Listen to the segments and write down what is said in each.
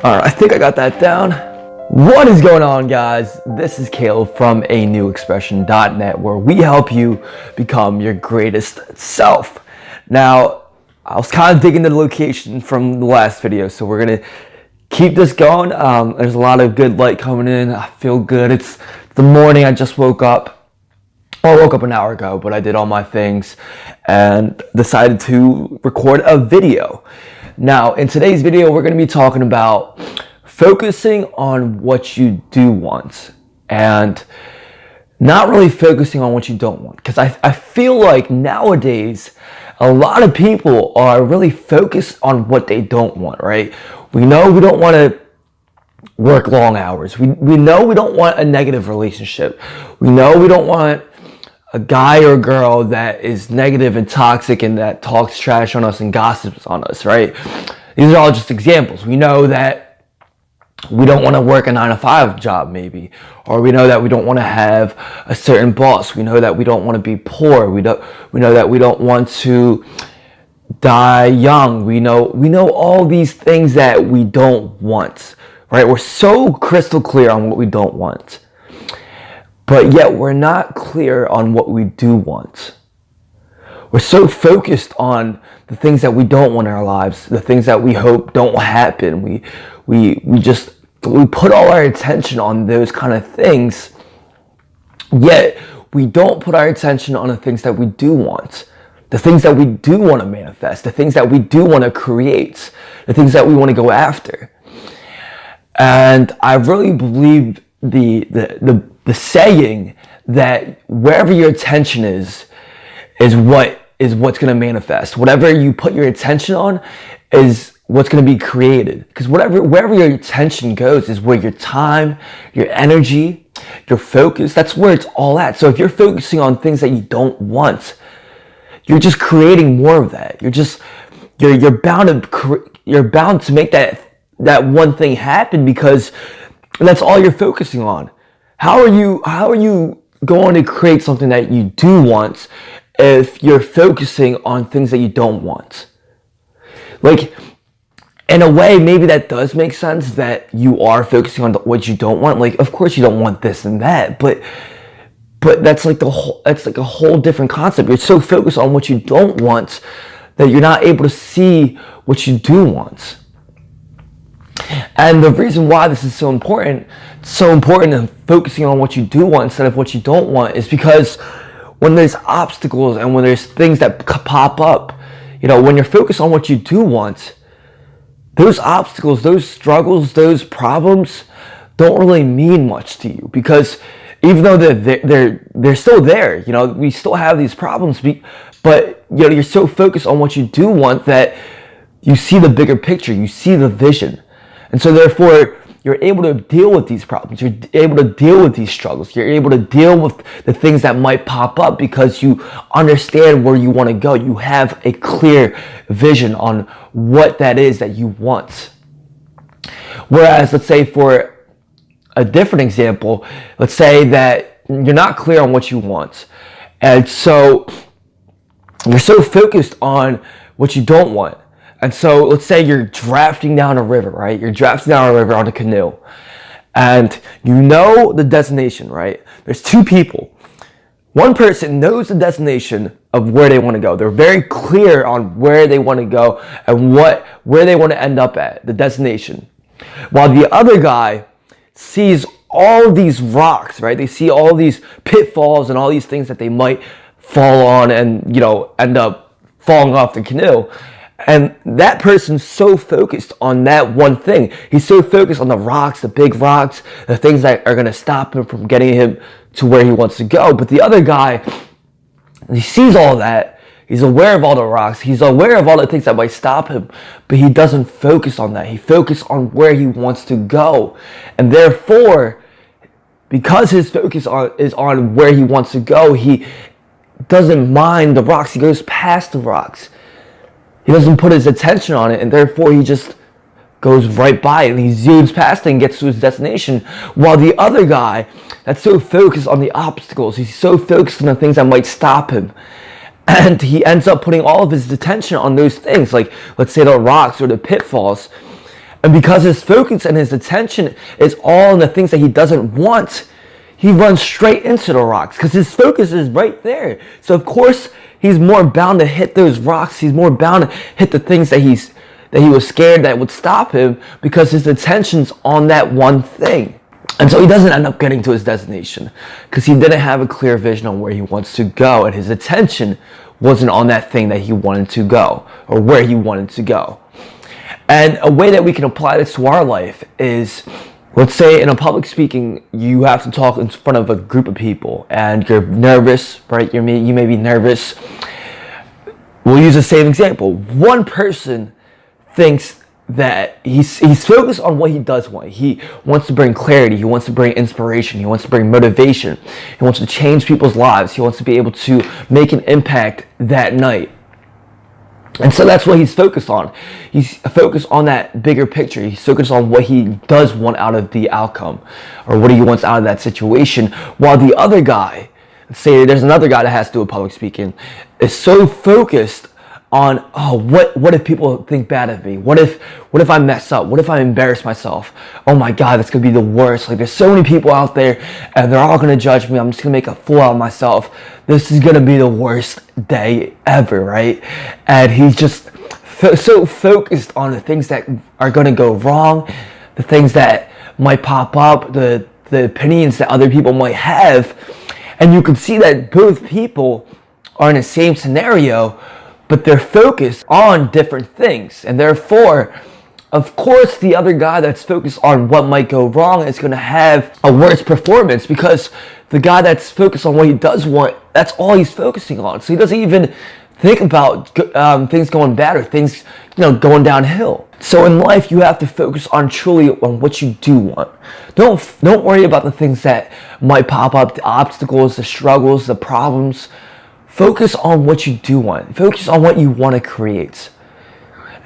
Alright, I think I got that down. What is going on, guys? This is Caleb from anewexpression.net, where we help you become your greatest self. Now, I was kind of digging the location from the last video, so we're gonna keep this going. There's a lot of good light coming in. I feel good. It's the morning. I just woke up. Well, I woke up an hour ago, but I did all my things and decided to record a video. Now, in today's video, we're going to be talking about focusing on what you do want and not really focusing on what you don't want. Because I feel like nowadays, a lot of people are really focused on what they don't want, right? We know we don't want to work long hours. We know we don't want a negative relationship. We know we don't want a guy or a girl that is negative and toxic and that talks trash on us and gossips on us, right? These are all just examples. We know that we don't want to work a 9-to-5 job, maybe, or we know that we don't want to have a certain boss. We know that we don't want to be poor. We know that we don't want to die young. We know all these things that we don't want, right? We're so crystal clear on what we don't want. But yet we're not clear on what we do want. We're so focused on the things that we don't want in our lives, the things that we hope don't happen. We put all our attention on those kind of things, yet we don't put our attention on the things that we do want, the things that we do want to manifest, the things that we do want to create, the things that we want to go after. And I really believe the saying that wherever your attention is what's going to manifest. Whatever you put your attention on is what's going to be created. Because wherever your attention goes is where your time, your energy, your focus, that's where it's all at. So if you're focusing on things that you don't want, you're just creating more of that. You're bound to make that one thing happen, because that's all you're focusing on. How are you going to create something that you do want if you're focusing on things that you don't want? Like, in a way, maybe that does make sense, that you are focusing on what you don't want. Like, of course you don't want this and that, but that's like a whole different concept. You're so focused on what you don't want that you're not able to see what you do want. And the reason why this is so important in focusing on what you do want instead of what you don't want, is because when there's obstacles and when there's things that pop up, when you're focused on what you do want, those obstacles, those struggles, those problems don't really mean much to you, because even though they're still there, we still have these problems, but you're so focused on what you do want that you see the bigger picture, you see the vision. And so therefore, you're able to deal with these problems. You're able to deal with these struggles. You're able to deal with the things that might pop up because you understand where you want to go. You have a clear vision on what that is that you want. Whereas, let's say for a different example, let's say that you're not clear on what you want. And so you're so focused on what you don't want. And so let's say you're drafting down a river, right? You're drafting down a river on a canoe. And you know the destination, right? There's two people. One person knows the destination of where they want to go. They're very clear on where they want to go and where they want to end up at, the destination. While the other guy sees all these rocks, right? They see all these pitfalls and all these things that they might fall on and, end up falling off the canoe. And that person's so focused on that one thing. He's so focused on the rocks, the big rocks, the things that are going to stop him from getting him to where he wants to go. But the other guy, he sees all that. He's aware of all the rocks. He's aware of all the things that might stop him. But he doesn't focus on that. He focuses on where he wants to go. And therefore, because his focus is on where he wants to go, he doesn't mind the rocks. He goes past the rocks. He doesn't put his attention on it, and therefore he just goes right by it, and he zooms past it and gets to his destination. While the other guy that's so focused on the obstacles, he's so focused on the things that might stop him, and he ends up putting all of his attention on those things, like let's say the rocks or the pitfalls, And because his focus and his attention is all on the things that he doesn't want, he runs straight into the rocks because his focus is right there. So of course, he's more bound to hit those rocks. He's more bound to hit the things that he was scared that would stop him, because his attention's on that one thing. And so he doesn't end up getting to his destination because he didn't have a clear vision on where he wants to go, and his attention wasn't on that thing that he wanted to go or where he wanted to go. And a way that we can apply this to our life is, let's say in a public speaking, you have to talk in front of a group of people and you're nervous, right? You may be nervous. We'll use the same example. One person thinks that he's focused on what he does want. He wants to bring clarity. He wants to bring inspiration. He wants to bring motivation. He wants to change people's lives. He wants to be able to make an impact that night. And so that's what he's focused on. He's focused on that bigger picture. He's focused on what he does want out of the outcome, or what he wants out of that situation. While the other guy, say there's another guy that has to do with public speaking, is so focused on, oh, what if people think bad of me? What if I mess up? What if I embarrass myself? Oh my God, that's gonna be the worst. Like, there's so many people out there and they're all gonna judge me. I'm just gonna make a fool out of myself. This is gonna be the worst day ever, right? And he's just so focused on the things that are gonna go wrong, the things that might pop up, the opinions that other people might have. And you can see that both people are in the same scenario, but they're focused on different things. And therefore, of course, the other guy that's focused on what might go wrong is going to have a worse performance, because the guy that's focused on what he does want, that's all he's focusing on. So he doesn't even think about things going bad or things, going downhill. So in life, you have to focus on truly on what you do want. Don't worry about the things that might pop up, the obstacles, the struggles, the problems. Focus on what you do want. Focus on what you want to create.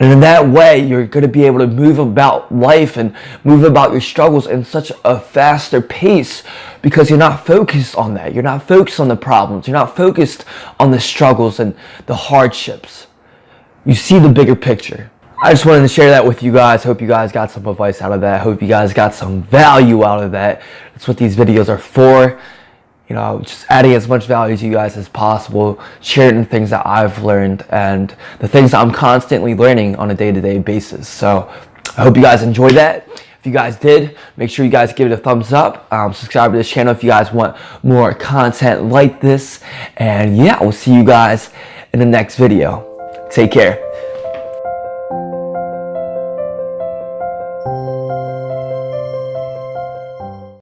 And in that way, you're going to be able to move about life and move about your struggles in such a faster pace, because you're not focused on that. You're not focused on the problems. You're not focused on the struggles and the hardships. You see the bigger picture. I just wanted to share that with you guys. Hope you guys got some advice out of that. Hope you guys got some value out of that. That's what these videos are for. Just adding as much value to you guys as possible, sharing the things that I've learned and the things that I'm constantly learning on a day-to-day basis. So I hope you guys enjoyed that. If you guys did, make sure you guys give it a thumbs up. Subscribe to this channel if you guys want more content like this. And yeah, we'll see you guys in the next video. Take care.